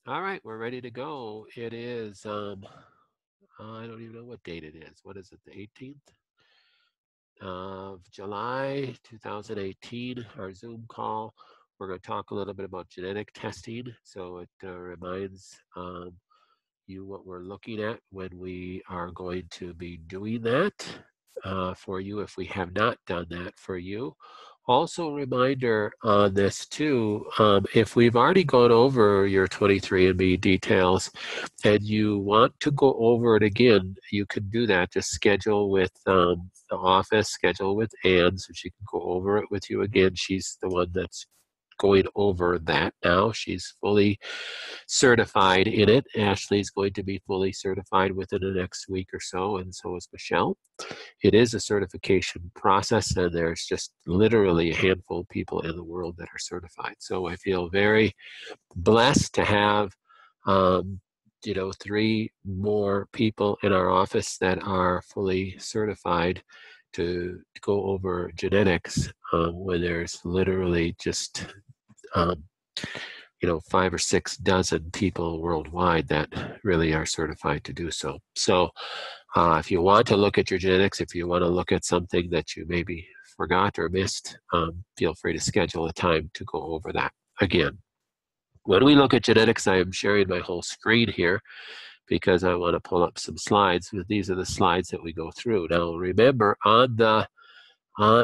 All right, we're ready to go. It is, I don't even know what date it is. What is it, the 18th of July, 2018, our Zoom call. We're going to talk a little bit about genetic testing. So it reminds you what we're looking at when we are going to be doing that for you if we have not done that for you. Also, a reminder on this too, if we've already gone over your 23andMe details and you want to go over it again, you can do that. Just schedule with the office, schedule with Ann so she can go over it with you again. She's the one that's going over that now. She's fully certified in it. Ashley's going to be fully certified within the next week or so, and so is Michelle. It is a certification process, and there's just literally a handful of people in the world that are certified. So I feel very blessed to have, um, 3 more people in our office that are fully certified to go over genetics when there's literally just um, 5 or 6 dozen people worldwide that really are certified to do so. So if you want to look at your genetics, if you want to look at something that you maybe forgot or missed, feel free to schedule a time to go over that again. When we look at genetics, I am sharing my whole screen here because I want to pull up some slides. These are the slides that we go through. Now, remember,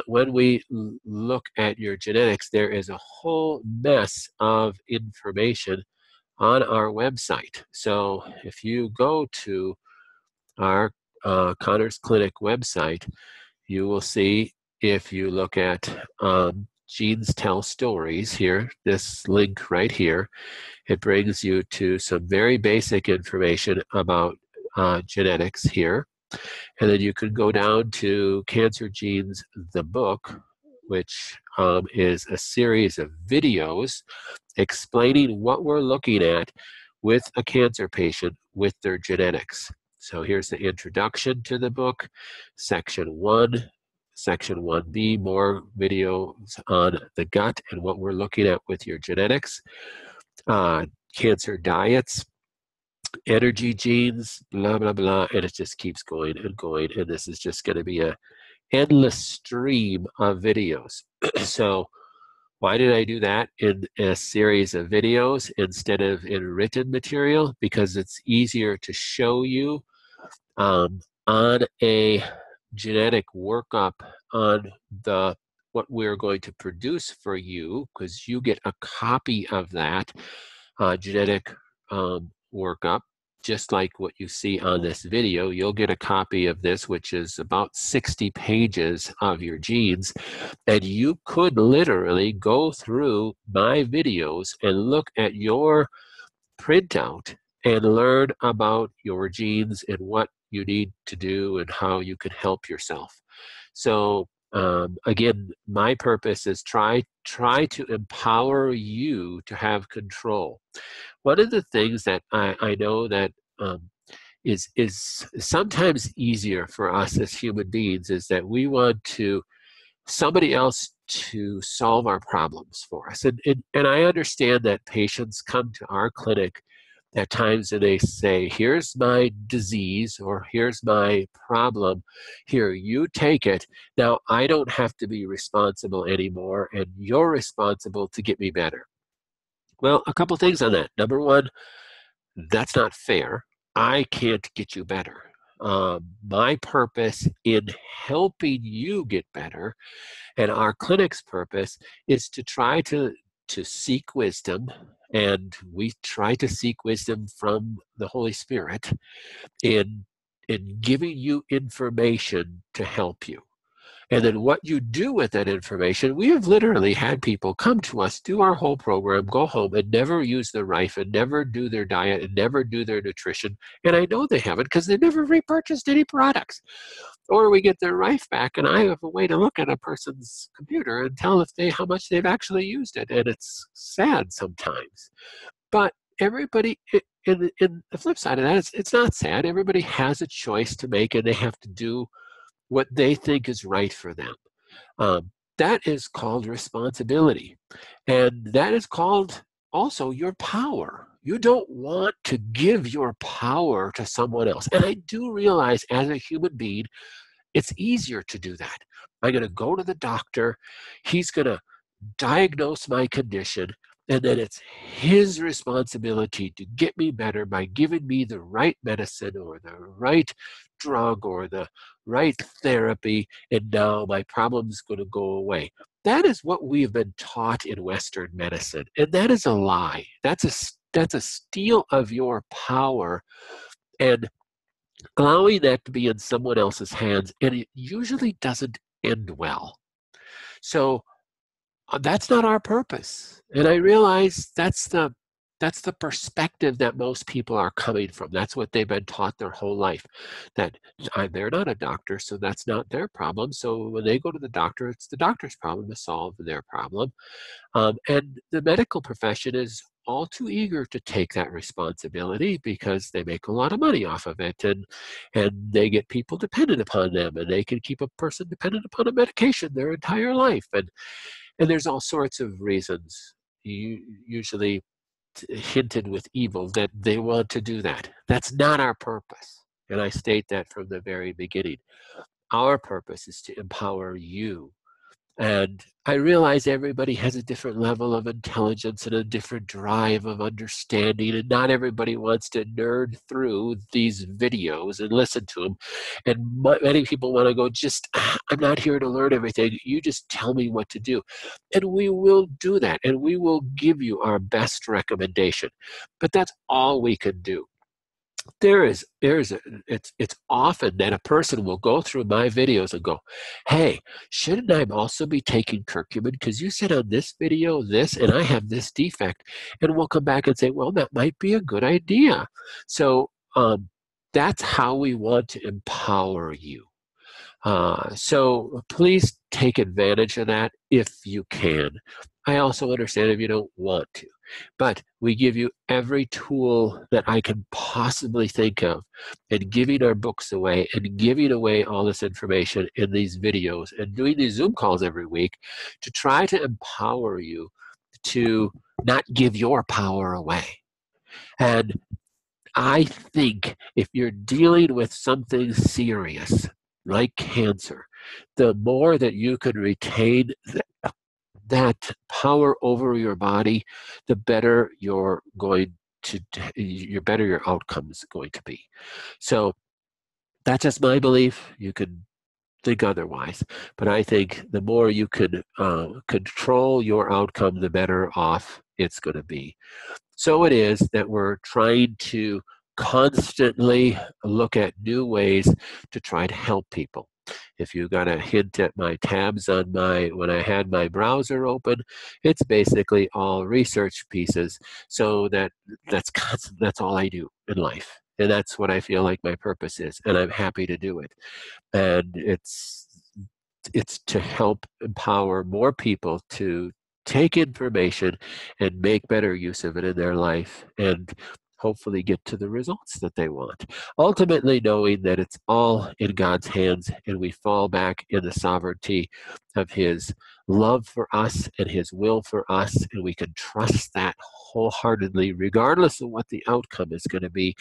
when we look at your genetics, there is a whole mess of information on our website. So if you go to our Connors Clinic website, you will see, if you look at Genes Tell Stories here, this link right here, it brings you to some very basic information about genetics here. And then you can go down to Cancer Genes, the book, which is a series of videos explaining what we're looking at with a cancer patient with their genetics. So here's the introduction to the book, section 1, section 1B, more videos on the gut and what we're looking at with your genetics, cancer diets, energy genes, blah, blah, blah, and it just keeps going and going, and this is just going to be an endless stream of videos. So why did I do that in a series of videos instead of in written material? Because it's easier to show you on a genetic workup on what we're going to produce for you, because you get a copy of that genetic workup, just like what you see on this video. You'll get a copy of this, which is about 60 pages of your genes, and you could literally go through my videos and look at your printout and learn about your genes and what you need to do and how you can help yourself. So again, my purpose is try to empower you to have control. One of the things that I know that is sometimes easier for us as human beings is that we want somebody else to solve our problems for us. And I understand that patients come to our clinic at times and they say, here's my disease or here's my problem. Here, you take it. Now, I don't have to be responsible anymore, and you're responsible to get me better. Well, a couple things on that. Number one, that's not fair. I can't get you better. My purpose in helping you get better, and our clinic's purpose, is to try to seek wisdom, and we try to seek wisdom from the Holy Spirit in giving you information to help you. And then what you do with that information, we have literally had people come to us, do our whole program, go home and never use their Rife and never do their diet and never do their nutrition. And I know they haven't because they never repurchased any products. Or we get their Rife back and I have a way to look at a person's computer and tell how much they've actually used it. And it's sad sometimes. But everybody, in the flip side of that, it's not sad. Everybody has a choice to make, and they have to do what they think is right for them. That is called responsibility. And that is called also your power. You don't want to give your power to someone else. And I do realize as a human being, it's easier to do that. I'm going to go to the doctor. He's going to diagnose my condition, and then it's his responsibility to get me better by giving me the right medicine or the right drug or the right therapy, and now my problem's going to go away. That is what we've been taught in Western medicine, and that is a lie. That's a steal of your power, and allowing that to be in someone else's hands, and it usually doesn't end well. So that's not our purpose. And I realize that's the perspective that most people are coming from. That's what they've been taught their whole life, that they're not a doctor, so that's not their problem. So when they go to the doctor, it's the doctor's problem to solve their problem. And the medical profession is all too eager to take that responsibility because they make a lot of money off of it, and they get people dependent upon them, and they can keep a person dependent upon a medication their entire life. And there's all sorts of reasons, usually hinted with evil, that they want to do that. That's not our purpose. And I state that from the very beginning. Our purpose is to empower you. And I realize everybody has a different level of intelligence and a different drive of understanding, and not everybody wants to nerd through these videos and listen to them. And many people want to go, I'm not here to learn everything. You just tell me what to do. And we will do that, and we will give you our best recommendation. But that's all we can do. It's often that a person will go through my videos and go, hey, shouldn't I also be taking curcumin? Because you said on this video this, and I have this defect. And we'll come back and say, well, that might be a good idea. So that's how we want to empower you. So please take advantage of that if you can. I also understand if you don't want to, but we give you every tool that I can possibly think of, and giving our books away and giving away all this information in these videos and doing these Zoom calls every week to try to empower you to not give your power away. And I think if you're dealing with something serious like cancer, the more that you can retain that power over your body, the better your outcome is going to be. So that's just my belief. You can think otherwise, but I think the more you can control your outcome, the better off it's going to be. So it is that we're trying to constantly look at new ways to try to help people. If you got a hint at my tabs on when I had my browser open, it's basically all research pieces. So that's all I do in life. And that's what I feel like my purpose is. And I'm happy to do it. And it's to help empower more people to take information and make better use of it in their life, and hopefully get to the results that they want. Ultimately, knowing that it's all in God's hands, and we fall back in the sovereignty of His love for us and His will for us, and we can trust that wholeheartedly, regardless of what the outcome is going to be.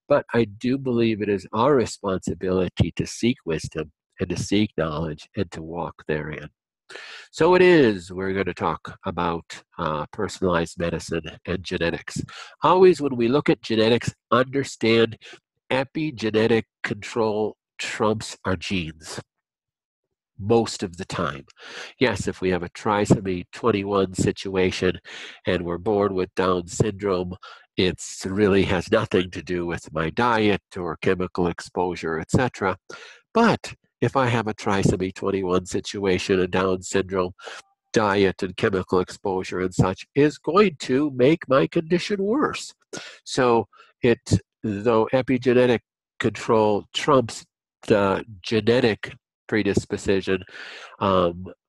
But I do believe it is our responsibility to seek wisdom and to seek knowledge and to walk therein. So it is, we're going to talk about personalized medicine and genetics. Always when we look at genetics, understand epigenetic control trumps our genes most of the time. Yes, if we have a trisomy 21 situation and we're born with Down syndrome, it really has nothing to do with my diet or chemical exposure, etc. But if I have a trisomy 21 situation, a Down syndrome, diet and chemical exposure and such is going to make my condition worse. So though epigenetic control trumps the genetic predisposition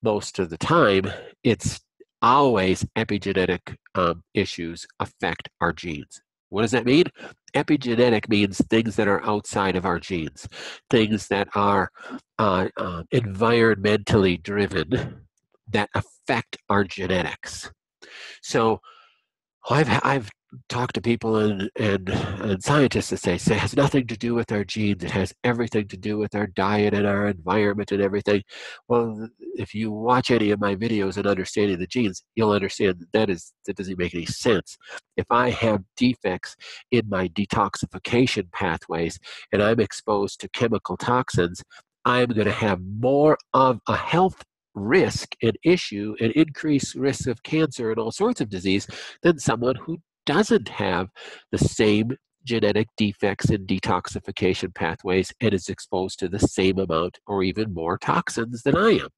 most of the time, it's always epigenetic issues affect our genes. What does that mean? Epigenetic means things that are outside of our genes, things that are environmentally driven that affect our genetics. So I've talk to people and scientists that say it has nothing to do with our genes. It has everything to do with our diet and our environment and everything. Well, if you watch any of my videos on understanding the genes, you'll understand that doesn't make any sense. If I have defects in my detoxification pathways and I'm exposed to chemical toxins, I'm going to have more of a health risk and issue and increased risk of cancer and all sorts of disease than someone who doesn't have the same genetic defects in detoxification pathways and is exposed to the same amount or even more toxins than I am.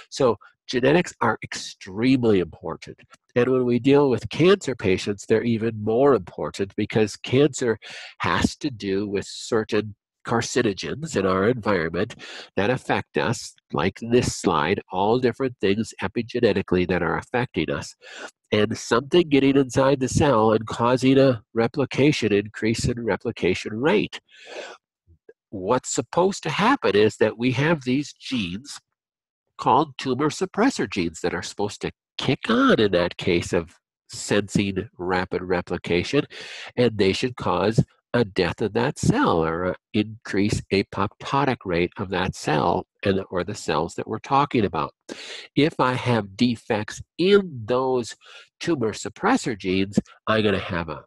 So genetics are extremely important. And when we deal with cancer patients, they're even more important because cancer has to do with certain carcinogens in our environment that affect us, like this slide, all different things epigenetically that are affecting us. And something getting inside the cell and causing a replication increase in replication rate. What's supposed to happen is that we have these genes called tumor suppressor genes that are supposed to kick on in that case of sensing rapid replication, and they should cause a death of that cell or increase apoptotic rate of that cell or the cells that we're talking about. If I have defects in those tumor suppressor genes, I'm going to have a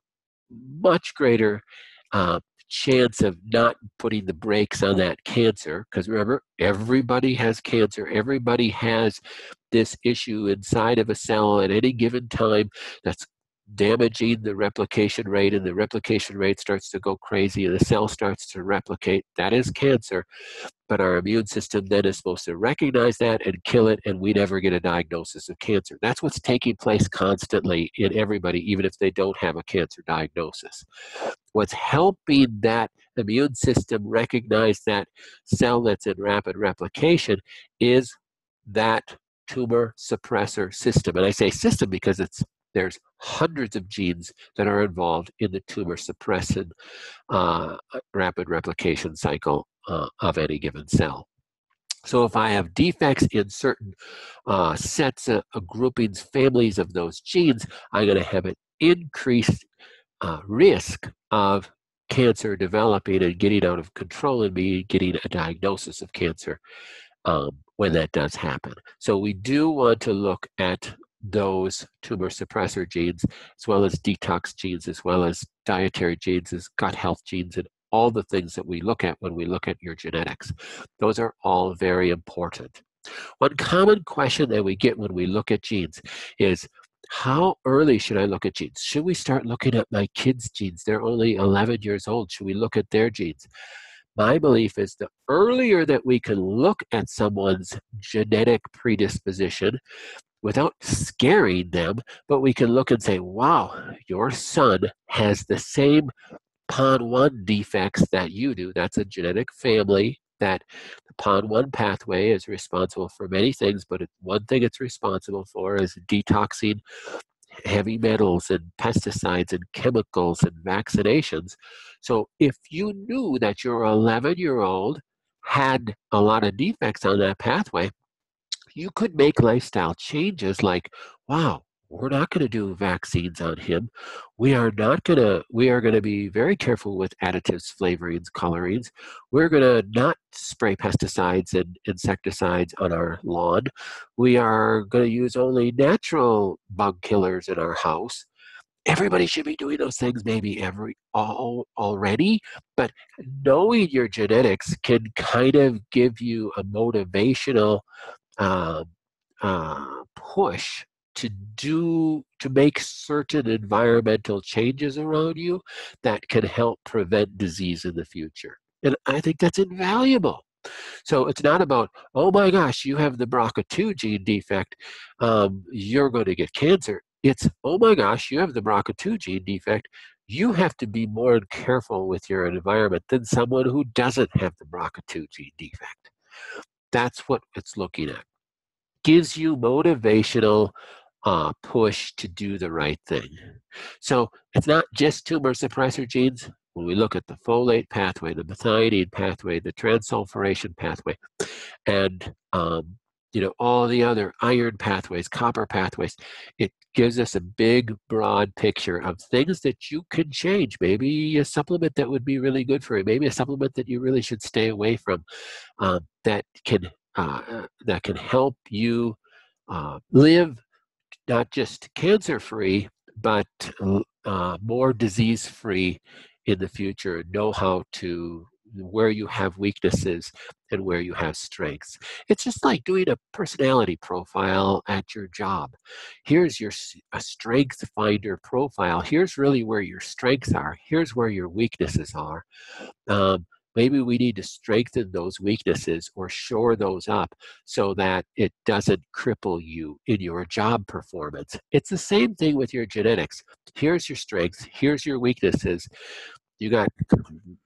much greater chance of not putting the brakes on that cancer, because remember, everybody has cancer. Everybody has this issue inside of a cell at any given time that's damaging the replication rate, and the replication rate starts to go crazy and the cell starts to replicate. That is cancer. But our immune system then is supposed to recognize that and kill it, and we never get a diagnosis of cancer. That's what's taking place constantly in everybody, even if they don't have a cancer diagnosis. What's helping that immune system recognize that cell that's in rapid replication is that tumor suppressor system. And I say system because there's hundreds of genes that are involved in the tumor suppressant rapid replication cycle of any given cell. So if I have defects in certain sets of groupings, families of those genes, I'm going to have an increased risk of cancer developing and getting out of control and me getting a diagnosis of cancer when that does happen. So we do want to look at those tumor suppressor genes, as well as detox genes, as well as dietary genes, as gut health genes, and all the things that we look at when we look at your genetics. Those are all very important. One common question that we get when we look at genes is, how early should I look at genes? Should we start looking at my kids' genes? They're only 11 years old. Should we look at their genes? My belief is the earlier that we can look at someone's genetic predisposition without scaring them, but we can look and say, wow, your son has the same PON1 defects that you do. That's a genetic family that the PON1 pathway is responsible for many things, but one thing it's responsible for is detoxing heavy metals and pesticides and chemicals and vaccinations. So if you knew that your 11-year-old had a lot of defects on that pathway, you could make lifestyle changes like, wow, we're not going to do vaccines on him. We are going to be very careful with additives, flavorings, colorings. We're going to not spray pesticides and insecticides on our lawn. We are going to use only natural bug killers in our house. Everybody should be doing those things maybe already, but knowing your genetics can kind of give you a motivational uh, push to make certain environmental changes around you that can help prevent disease in the future. And I think that's invaluable. So it's not about, oh my gosh, you have the BRCA2 gene defect, you're going to get cancer. It's, oh my gosh, you have the BRCA2 gene defect, you have to be more careful with your environment than someone who doesn't have the BRCA2 gene defect. That's what it's looking at. Gives you motivational push to do the right thing. So it's not just tumor suppressor genes. When we look at the folate pathway, the methionine pathway, the transsulfuration pathway, and all the other iron pathways, copper pathways, it gives us a big, broad picture of things that you can change. Maybe a supplement that would be really good for you. Maybe a supplement that you really should stay away from, that can help you live not just cancer-free, but more disease-free in the future, and know how to, where you have weaknesses and where you have strengths. It's just like doing a personality profile at your job. Here's a strength finder profile. Here's really where your strengths are. Here's where your weaknesses are. Maybe we need to strengthen those weaknesses or shore those up so that it doesn't cripple you in your job performance. It's the same thing with your genetics. Here's your strengths, here's your weaknesses. You got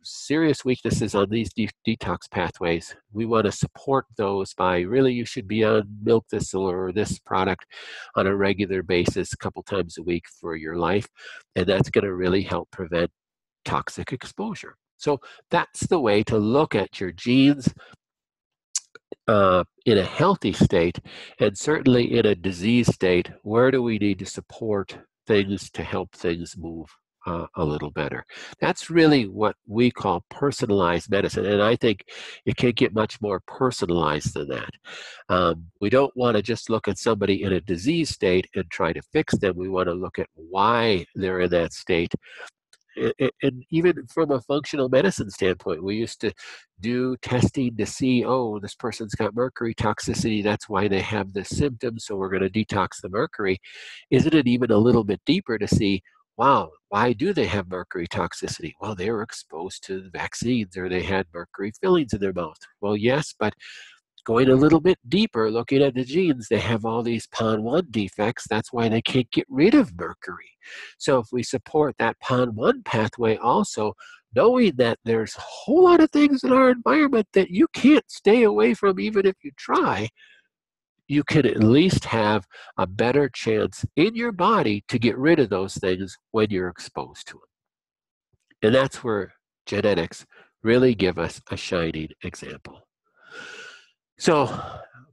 serious weaknesses on these detox pathways. We want to support those by, really, you should be on milk thistle or this product on a regular basis, a couple times a week for your life. And that's going to really help prevent toxic exposure. So that's the way to look at your genes in a healthy state, and certainly in a disease state. Where do we need to support things to help things move a little better? That's really what we call personalized medicine, and I think it can't get much more personalized than that. We don't want to just look at somebody in a disease state and try to fix them. We want to look at why they're in that state. And even from a functional medicine standpoint, we used to do testing to see, oh, this person's got mercury toxicity, that's why they have this symptom, so we're going to detox the mercury. Isn't it even a little bit deeper to see, wow, why do they have mercury toxicity? Well, they were exposed to the vaccines, or they had mercury fillings in their mouth. Well, yes, but going a little bit deeper, looking at the genes, they have all these PON1 defects. That's why they can't get rid of mercury. So if we support that PON1 pathway also, knowing that there's a whole lot of things in our environment that you can't stay away from even if you try, you can at least have a better chance in your body to get rid of those things when you're exposed to them. And that's where genetics really give us a shining example. So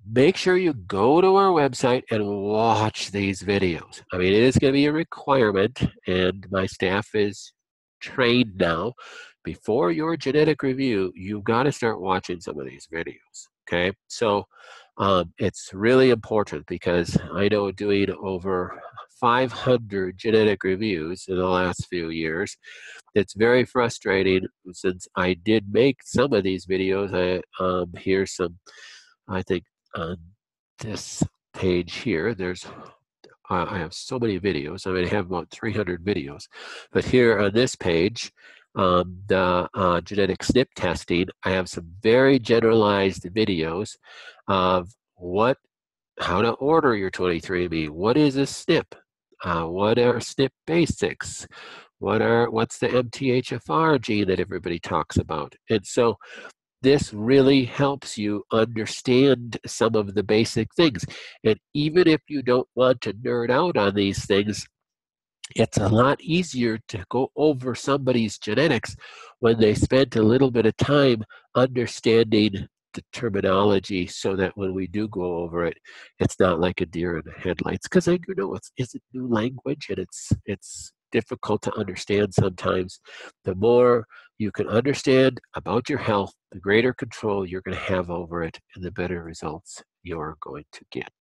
make sure you go to our website and watch these videos. I mean, it is going to be a requirement, and my staff is trained now. Before your genetic review, you've got to start watching some of these videos, okay? So it's really important, because I know, doing over 500 genetic reviews in the last few years, it's very frustrating. Since I did make some of these videos, here's some, I think on this page here, I have so many videos. I mean, I have about 300 videos. But here on this page, the genetic SNP testing, I have some very generalized videos of how to order your 23andMe. What is a SNP? What are SNP basics? What's the MTHFR gene that everybody talks about? And so this really helps you understand some of the basic things. And even if you don't want to nerd out on these things, it's a lot easier to go over somebody's genetics when they spent a little bit of time understanding the terminology, so that when we do go over it, it's not like a deer in the headlights. Because I know it's a new language, and it's difficult to understand sometimes. The more you can understand about your health, the greater control you're going to have over it, and the better results you're going to get.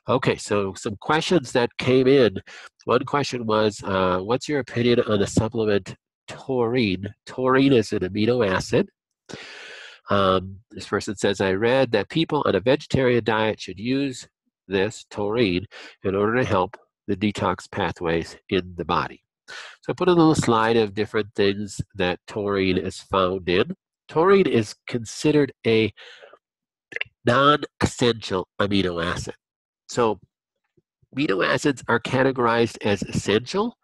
Okay, so some questions that came in. One question was, what's your opinion on the supplement taurine? Taurine is an amino acid. This person says, I read that people on a vegetarian diet should use this taurine in order to help the detox pathways in the body. So I put a little slide of different things that taurine is found in. Taurine is considered a non-essential amino acid. So amino acids are categorized as essential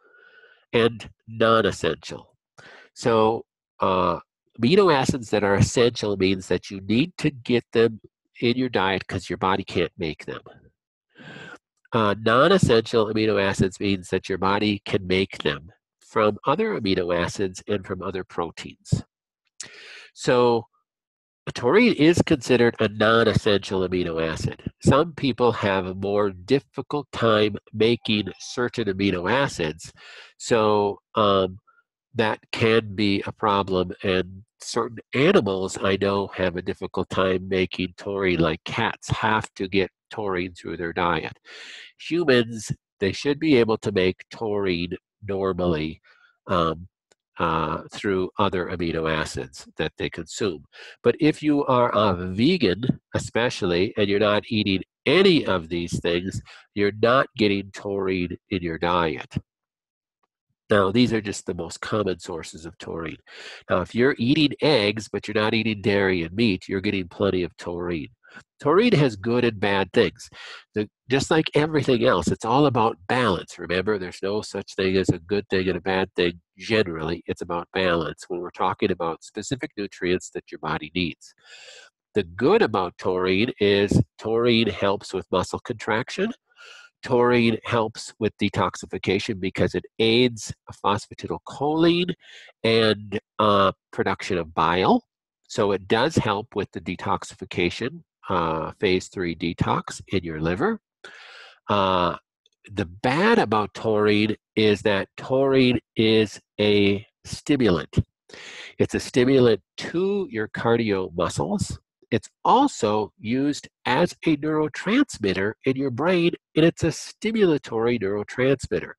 and non-essential. So amino acids that are essential means that you need to get them in your diet because your body can't make them. Non-essential amino acids means that your body can make them from other amino acids and from other proteins. So taurine is considered a non-essential amino acid. Some people have a more difficult time making certain amino acids, so that can be a problem. And certain animals I know have a difficult time making taurine, like cats have to get taurine through their diet. Humans, they should be able to make taurine normally um, through other amino acids that they consume. But if you are a vegan, especially, and you're not eating any of these things, you're not getting taurine in your diet. Now, these are just the most common sources of taurine. Now, if you're eating eggs, but you're not eating dairy and meat, you're getting plenty of taurine. Taurine has good and bad things. Just like everything else, it's all about balance. Remember, there's no such thing as a good thing and a bad thing. Generally, it's about balance when we're talking about specific nutrients that your body needs. The good about taurine is taurine helps with muscle contraction. Taurine helps with detoxification because it aids phosphatidylcholine and production of bile. So it does help with the detoxification, phase 3 detox in your liver. The bad about taurine is that taurine is a stimulant. It's a stimulant to your cardio muscles. It's also used as a neurotransmitter in your brain, and it's a stimulatory neurotransmitter.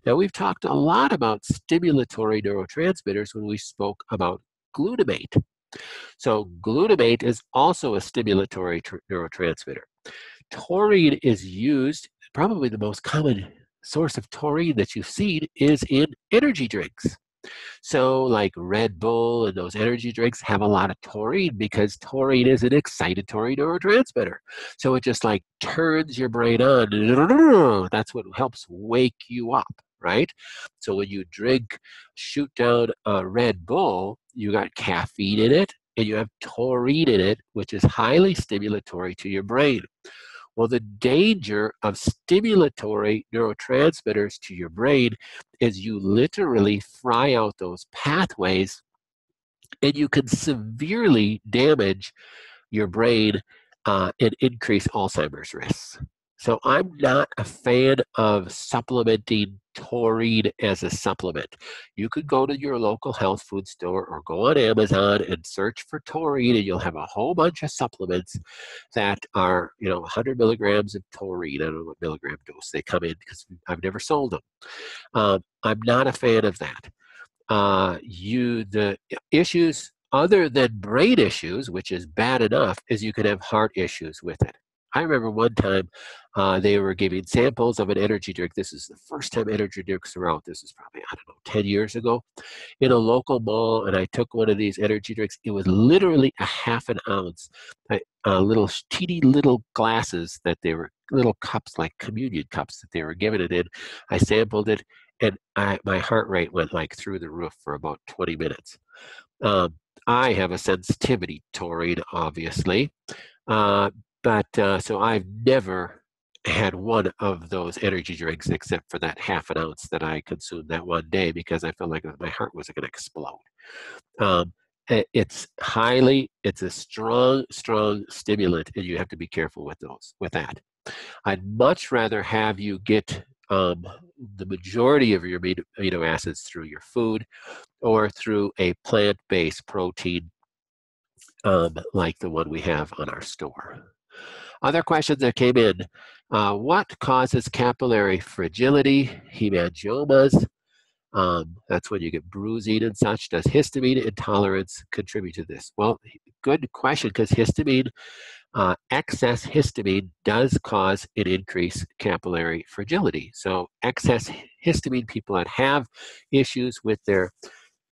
Now, we've talked a lot about stimulatory neurotransmitters when we spoke about glutamate. So, glutamate is also a stimulatory neurotransmitter. Taurine is used, probably the most common source of taurine that you've seen is in energy drinks. So like Red Bull and those energy drinks have a lot of taurine because taurine is an excitatory neurotransmitter. So it just like turns your brain on. That's what helps wake you up, right? So when you shoot down a Red Bull, you got caffeine in it and you have taurine in it, which is highly stimulatory to your brain. Well, the danger of stimulatory neurotransmitters to your brain is you literally fry out those pathways and you can severely damage your brain and increase Alzheimer's risks. So I'm not a fan of supplementing taurine as a supplement. You could go to your local health food store or go on Amazon and search for taurine, and you'll have a whole bunch of supplements that are, 100 milligrams of taurine. I don't know what milligram dose they come in because I've never sold them. I'm not a fan of that. The issues other than brain issues, which is bad enough, is you can have heart issues with it. I remember one time they were giving samples of an energy drink. This is the first time energy drinks were out. This is probably, 10 years ago in a local mall, and I took one of these energy drinks. It was literally a half an ounce, little teeny little glasses that they were, little cups like communion cups that they were giving it in. I sampled it, and my heart rate went like through the roof for about 20 minutes. I have a sensitivity to taurine, obviously, so I've never had one of those energy drinks except for that half an ounce that I consumed that one day because I felt like my heart was going to explode. It's a strong stimulant, and you have to be careful with that. I'd much rather have you get the majority of your amino acids through your food or through a plant-based protein like the one we have on our store. Other questions that came in. What causes capillary fragility, hemangiomas? That's when you get bruising and such. Does histamine intolerance contribute to this? Well, good question, because excess histamine does cause an increased capillary fragility. So excess histamine, people that have issues with their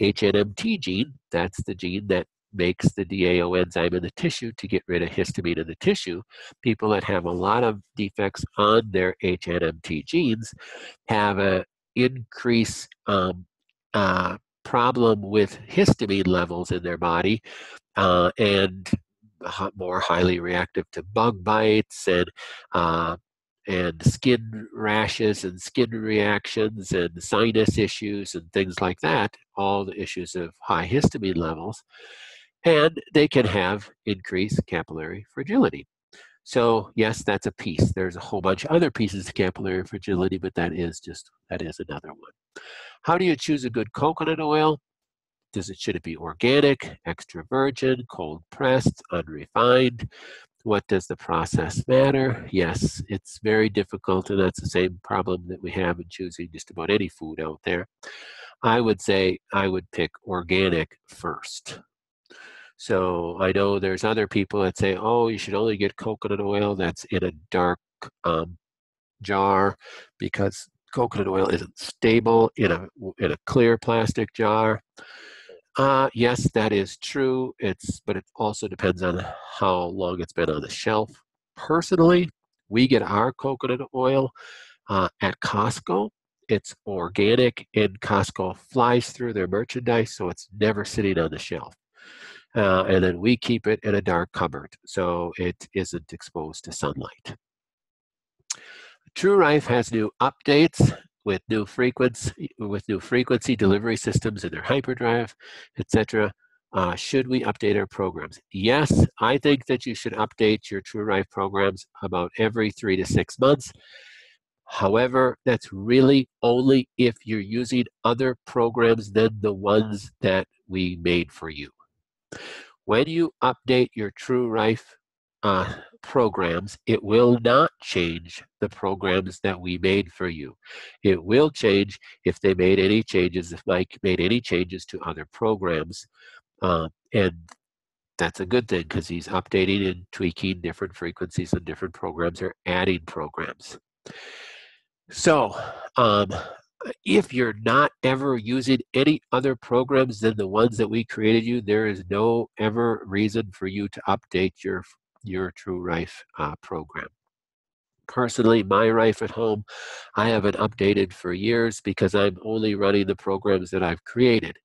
HNMT gene, that's the gene that makes the DAO enzyme in the tissue to get rid of histamine in the tissue. People that have a lot of defects on their HNMT genes have an increased problem with histamine levels in their body and more highly reactive to bug bites and skin rashes and skin reactions and sinus issues and things like that, all the issues of high histamine levels. and they can have increased capillary fragility. So yes, that's a piece. There's a whole bunch of other pieces of capillary fragility, but that is another one. How do you choose a good coconut oil? Should it be organic, extra virgin, cold pressed, unrefined? What does the process matter? Yes, it's very difficult, and that's the same problem that we have in choosing just about any food out there. I would say I would pick organic first. So I know there's other people that say, oh, you should only get coconut oil that's in a dark jar because coconut oil isn't stable in a clear plastic jar. Yes, that is true. But it also depends on how long it's been on the shelf. Personally, we get our coconut oil at Costco. It's organic, and Costco flies through their merchandise, so it's never sitting on the shelf. And then we keep it in a dark cupboard, so it isn't exposed to sunlight. TrueRife has new updates with new frequency delivery systems in their hyperdrive, etc. Should we update our programs? Yes, I think that you should update your TrueRife programs about every 3 to 6 months. However, that's really only if you're using other programs than the ones that we made for you. When you update your TrueRife programs, it will not change the programs that we made for you. It will change if they made any changes, if Mike made any changes to other programs. And that's a good thing because he's updating and tweaking different frequencies on different programs or adding programs. So if you're not ever using any other programs than the ones that we created you, there is no ever reason for you to update your TrueRife program. Personally, my Rife at home, I haven't updated for years because I'm only running the programs that I've created.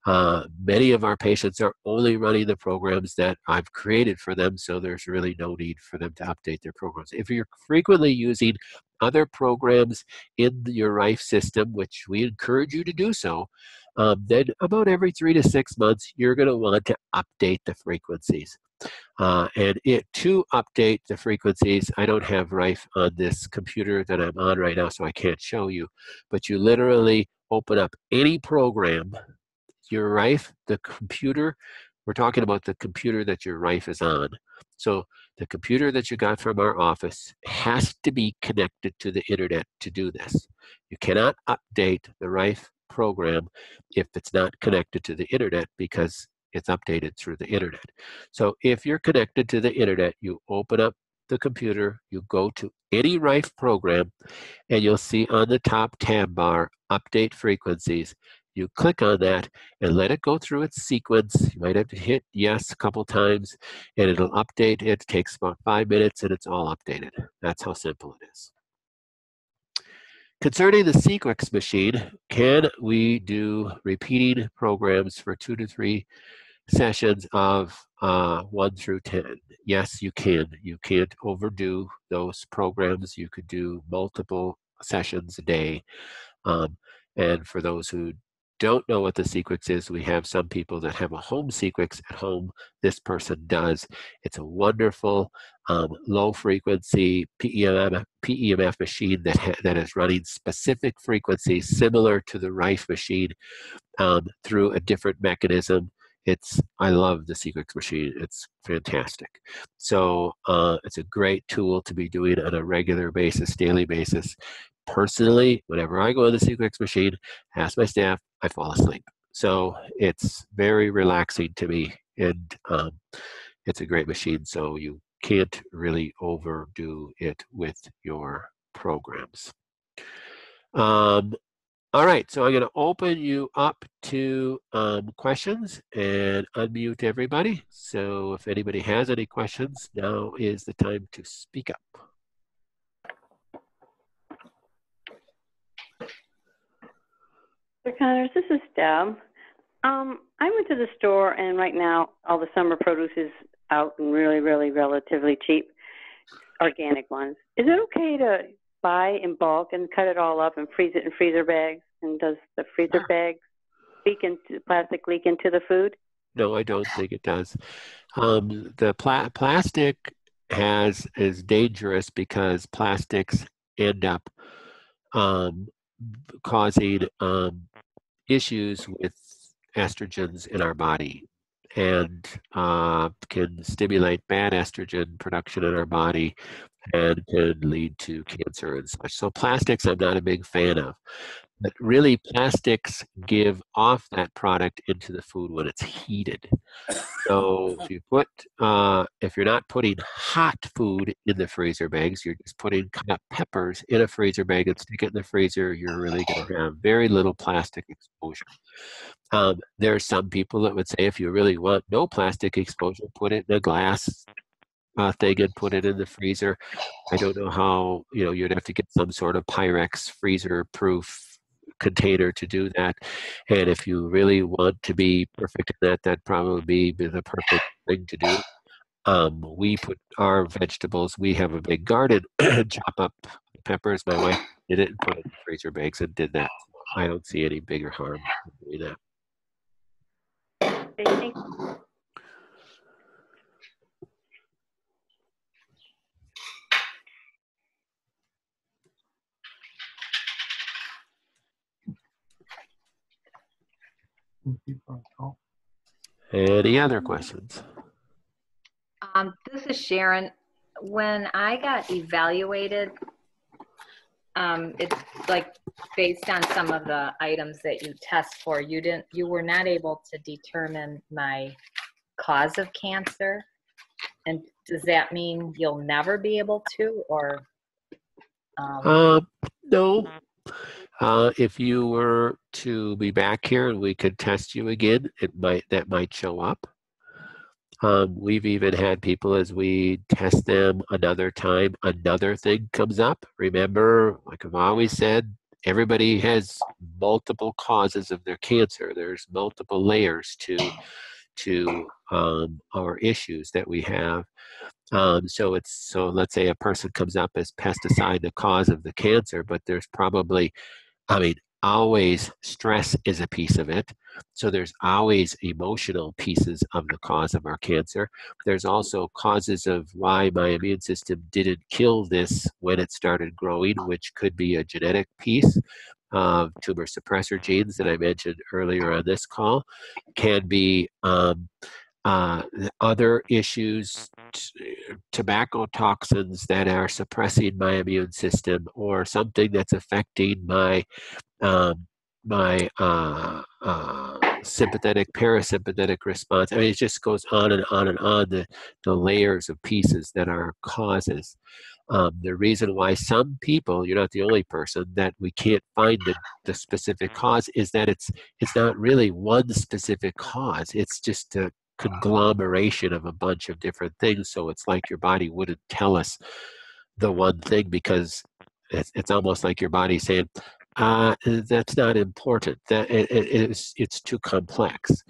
Many of our patients are only running the programs that I've created for them, so there's really no need for them to update their programs. If you're frequently using other programs in your Rife system, which we encourage you to do so, then about every 3 to 6 months, you're going to want to update the frequencies. To update the frequencies, I don't have Rife on this computer that I'm on right now, so I can't show you, but you literally open up any program, your Rife, the computer, we're talking about the computer that your Rife is on. So the computer that you got from our office has to be connected to the internet to do this. You cannot update the Rife program if it's not connected to the internet because it's updated through the internet. So if you're connected to the internet, you open up the computer, you go to any Rife program, and you'll see on the top tab bar, update frequencies. You click on that and let it go through its sequence. You might have to hit yes a couple times and it'll update. It takes about 5 minutes and it's all updated. That's how simple it is. Concerning the Sequex machine, can we do repeating programs for 2 to 3 sessions of 1 through 10? Yes, you can. You can't overdo those programs. You could do multiple sessions a day. And for those who don't know what the Sequex is, we have some people that have a home Sequex at home. This person does. It's a wonderful low frequency PEMF machine that is running specific frequencies similar to the Rife machine through a different mechanism. I love the Sequex machine. It's fantastic. So it's a great tool to be doing on a regular basis, daily basis. Personally, whenever I go on the Sequex machine, ask my staff, I fall asleep. So it's very relaxing to me, and it's a great machine. So you can't really overdo it with your programs. All right, so I'm going to open you up to questions and unmute everybody. So if anybody has any questions, now is the time to speak up. Mr. Connors, this is Deb. I went to the store, and right now all the summer produce is out and really, really relatively cheap, organic ones. Is it okay to buy in bulk and cut it all up and freeze it in freezer bags? And does the freezer bag plastic leak into the food? No, I don't think it does. The plastic is dangerous because plastics end up um, causing issues with estrogens in our body and can stimulate bad estrogen production in our body and can lead to cancer and such. So plastics I'm not a big fan of. But really, plastics give off that product into the food when it's heated. So if you're not putting hot food in the freezer bags, you're just putting cut peppers in a freezer bag and stick it in the freezer, you're really going to have very little plastic exposure. There are some people that would say if you really want no plastic exposure, put it in a glass thing and put it in the freezer. I don't know how, you'd have to get some sort of Pyrex freezer-proof container to do that. And if you really want to be perfect in that, that'd probably be the perfect thing to do. We put our vegetables, we have a big garden, chop up peppers. My wife did it and put it in freezer bags and did that. I don't see any bigger harm in doing that. Any other questions? This is Sharon. When I got evaluated, it's like based on some of the items that you test for, you were not able to determine my cause of cancer. And does that mean you'll never be able to, or? No. If you were to be back here and we could test you again, that might show up. We've even had people, as we test them another time, another thing comes up. Remember, like I've always said, everybody has multiple causes of their cancer. There's multiple layers to our issues that we have. So let's say a person comes up as pesticide, the cause of the cancer, but there's probably, always stress is a piece of it. So there's always emotional pieces of the cause of our cancer. There's also causes of why my immune system didn't kill this when it started growing, which could be a genetic piece of tumor suppressor genes that I mentioned earlier on this call. Can be other issues, tobacco toxins that are suppressing my immune system, or something that's affecting my sympathetic, parasympathetic response. It just goes on and on and on, the layers of pieces that are causes. The reason why some people, you're not the only person, that we can't find the specific cause is that it's not really one specific cause. It's just a conglomeration of a bunch of different things. So it's like your body wouldn't tell us the one thing, because it's almost like your body saying, that's not important. That it's too complex.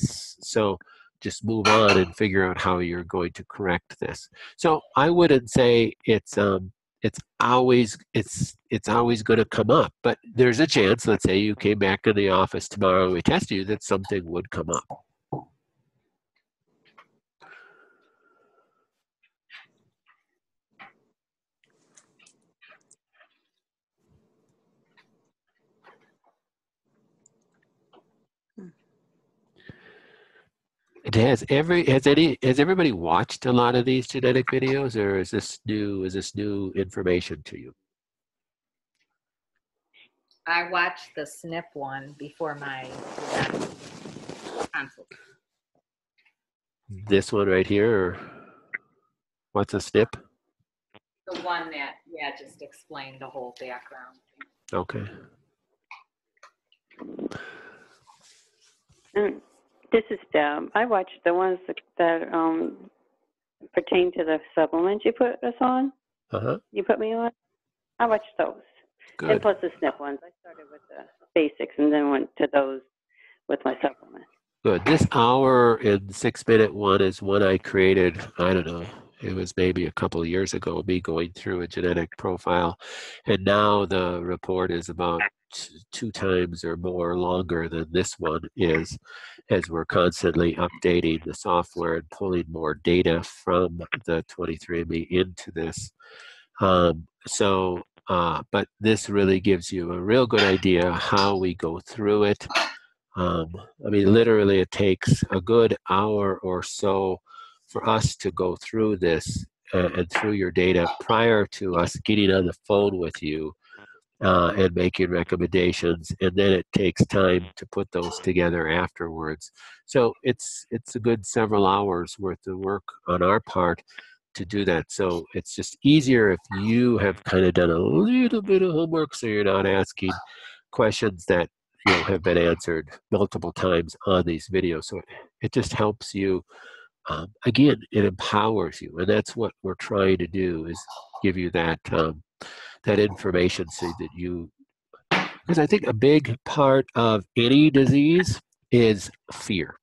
So just move on and figure out how you're going to correct this. So I wouldn't say it's always going to come up, but there's a chance. Let's say you came back in the office tomorrow and we test you, that something would come up. Has everybody watched a lot of these genetic videos, or is this new information to you? I watched the SNP one before my consult. This one right here, or what's a SNP? The one that, just explained the whole background. Okay. This is Deb. I watched the ones that pertain to the supplements you put us on. You put me on. I watched those. Good. And plus the SNP ones. I started with the basics and then went to those with my supplements. Good. This hour and 6-minute one is one I created, I don't know, it was maybe a couple of years ago, me going through a genetic profile. And now the report is about 2 times or more longer than this one is, as we're constantly updating the software and pulling more data from the 23andMe into this. But this really gives you a real good idea how we go through it. I mean, literally it takes a good hour or so for us to go through this and through your data prior to us getting on the phone with you and making recommendations, and then it takes time to put those together afterwards. So it's a good several hours worth of work on our part to do that. So it's just easier if you have kind of done a little bit of homework, so you're not asking questions that have been answered multiple times on these videos. So it just helps you. Again, it empowers you, and that's what we're trying to do, is give you that that information so that you, because I think a big part of any disease is fear.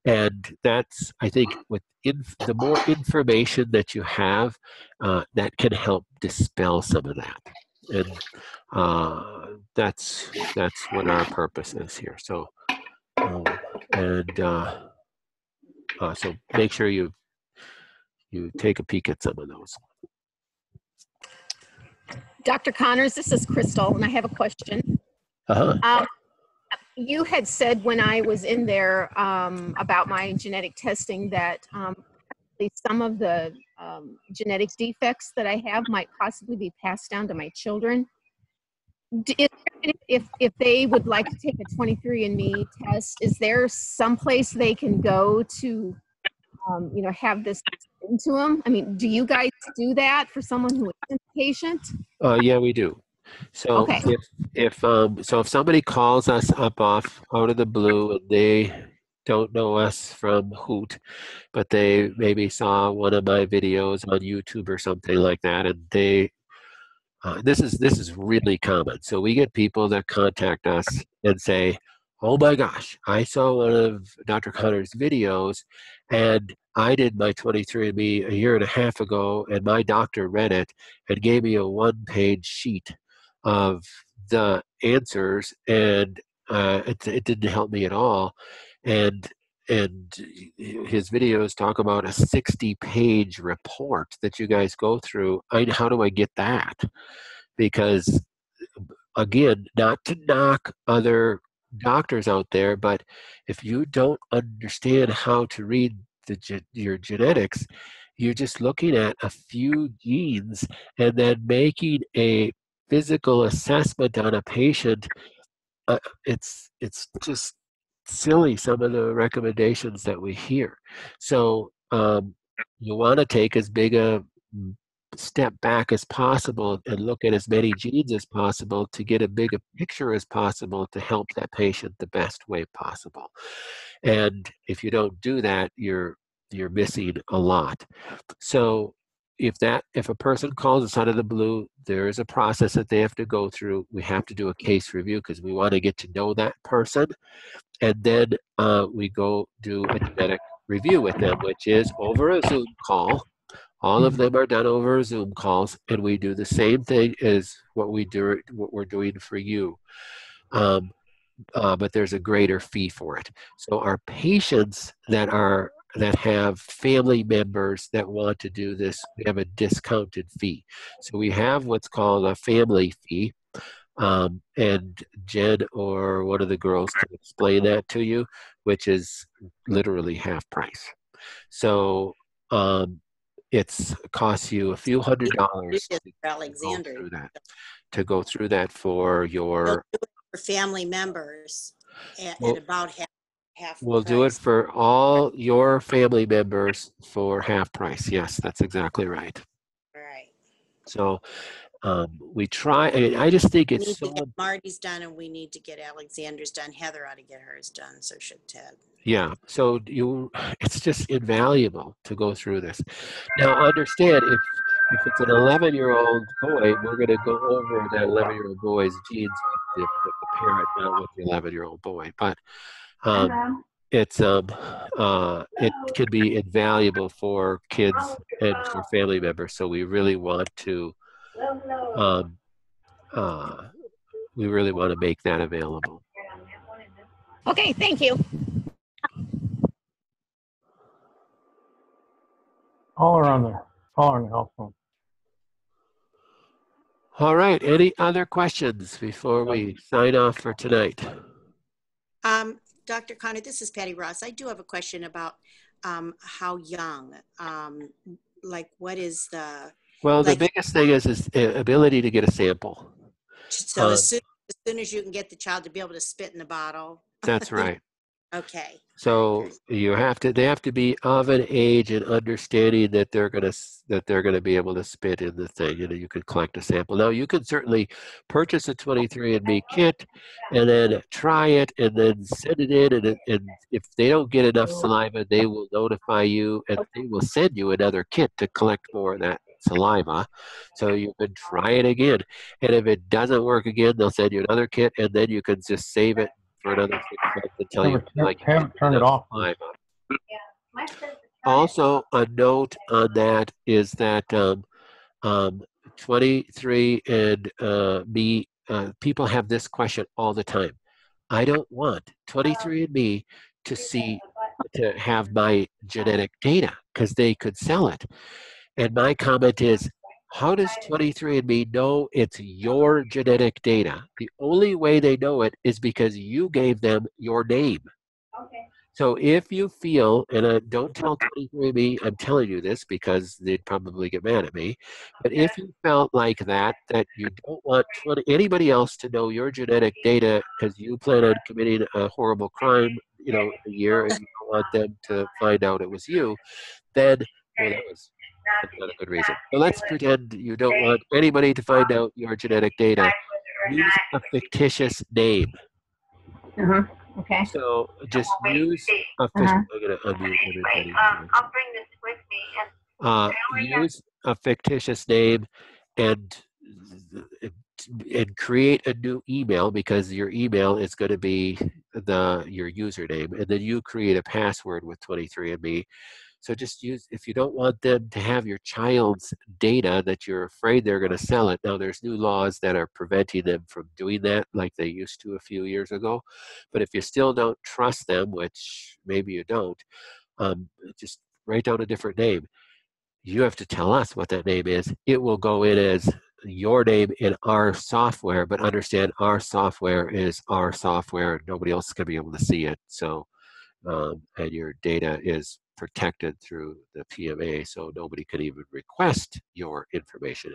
And that's, I think, the more information that you have, that can help dispel some of that. And that's what our purpose is here. So, so make sure you take a peek at some of those. Dr. Connors, this is Crystal, and I have a question. You had said when I was in there about my genetic testing that some of the genetic defects that I have might possibly be passed down to my children. If they would like to take a 23andMe test, is there some place they can go to, have this into them? I mean, do you guys do that for someone who is a patient? Yeah, we do. So okay. if somebody calls us up out of the blue and they don't know us from Hoot, but they maybe saw one of my videos on YouTube or something like that, and they this is really common. So we get people that contact us and say, "Oh my gosh, I saw one of Dr. Connor's videos, and I did my 23andMe a year and a half ago, and my doctor read it and gave me a one-page sheet of the answers, and it didn't help me at all." And his videos talk about a 60-page report that you guys go through. How do I get that? Because, again, not to knock other doctors out there, but if you don't understand how to read your genetics, you're just looking at a few genes and then making a physical assessment on a patient. It's just silly, some of the recommendations that we hear. So you want to take as big a step back as possible and look at as many genes as possible to get a bigger picture as possible to help that patient the best way possible. And if you don't do that, you're missing a lot. So if a person calls us out of the blue, there is a process that they have to go through. We have to do a case review because we want to get to know that person. And then we go do a genetic review with them, which is over a Zoom call. All of them are done over Zoom calls, and we do the same thing as what we're doing for you. But there's a greater fee for it. So our patients that have family members that want to do this, we have a discounted fee. So we have what's called a family fee. And Jen or one of the girls can explain that to you, which is literally half price. So it costs you a few $100s to go through that for your family members at about half we'll price. Do it for all your family members for half price. Yes, that's exactly right. Right. So we try. I just think it's we need so. To get Marty's done, and we need to get Alexander's done. Heather ought to get hers done. So should Ted. Yeah. So it's just invaluable to go through this. Now, understand if it's an 11-year-old boy, we're going to go over that 11-year-old boy's genes with the parent, not with the 11-year-old boy. But it can be invaluable for kids and for family members. So we really want to we really want to make that available. Okay, thank you. Caller on the cell phone. All right, any other questions before we sign off for tonight? Dr. Connor, this is Patty Ross. I do have a question about how young, like what is the... Well, like, the biggest thing is ability to get a sample. so as soon as you can get the child to be able to spit in the bottle. That's right. Okay. So they have to be of an age and understanding that they're gonna be able to spit in the thing, and you can collect a sample. Now you can certainly purchase a 23andMe kit and then try it and then send it in, and if they don't get enough saliva, they will notify you and they will send you another kit to collect more of that saliva. So you can try it again, and if it doesn't work again, they'll send you another kit, and then you can just save it for another 6 months until you feel like you Turn it off. Also, a note on that is that 23 and me, people have this question all the time. I don't want 23andMe to have my genetic data because they could sell it. And my comment is, how does 23andMe know it's your genetic data? The only way they know it is because you gave them your name. Okay. So if you feel, and don't tell 23andMe I'm telling you this because they'd probably get mad at me, but if you felt like that you don't want anybody else to know your genetic data because you plan on committing a horrible crime, a year, and you don't want them to find out it was you, then, well, that's not a good reason. So let's pretend you don't want anybody to find out your genetic data. Use a fictitious name. Okay. So just use a I'm going to unmute everybody. I'll bring this with me. Use a fictitious name and create a new email, because your email is going to be your username, and then you create a password with 23andMe. So just use, if you don't want them to have your child's data that you're afraid they're going to sell it. Now there's new laws that are preventing them from doing that like they used to a few years ago. But if you still don't trust them, which maybe you don't, just write down a different name. You have to tell us what that name is. It will go in as your name in our software, but understand our software is our software. Nobody else is going to be able to see it. So, and your data is protected through the PMA, so nobody can even request your information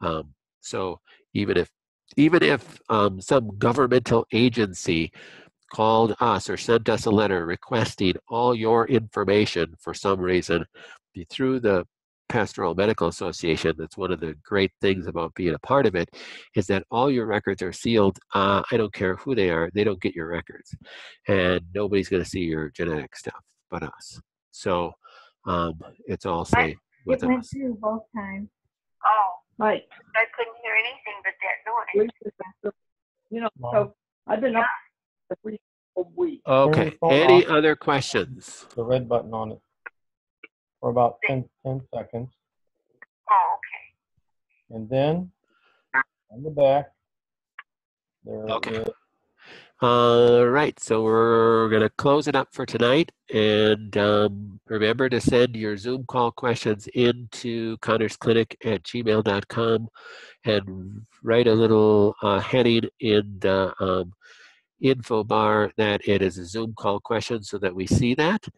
in. So even if some governmental agency called us or sent us a letter requesting all your information for some reason through the Pastoral Medical Association, that's one of the great things about being a part of it, is that all your records are sealed. I don't care who they are, they don't get your records. And nobody's going to see your genetic stuff but us. So it's all safe with It went us. through both times. Oh. Right. I couldn't hear anything but that noise. So I've been up for 3 weeks. Okay, phone any off. other questions? The red button on it for about 10 seconds. Oh, okay. And then on the back, there Okay. is... All right, so we're going to close it up for tonight. And remember to send your Zoom call questions into connorsclinic@gmail.com and write a little heading in the info bar that it is a Zoom call question so that we see that.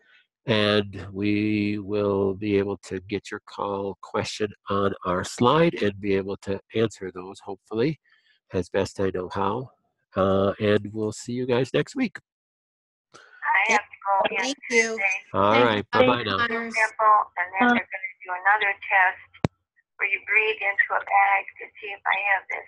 And we will be able to get your call question on our slide and be able to answer those, hopefully, as best I know how. And we'll see you guys next week. I have to go in Thank you. All right, bye-bye now. sample, and then they're going to do another test where you breathe into a bag to see if I have this.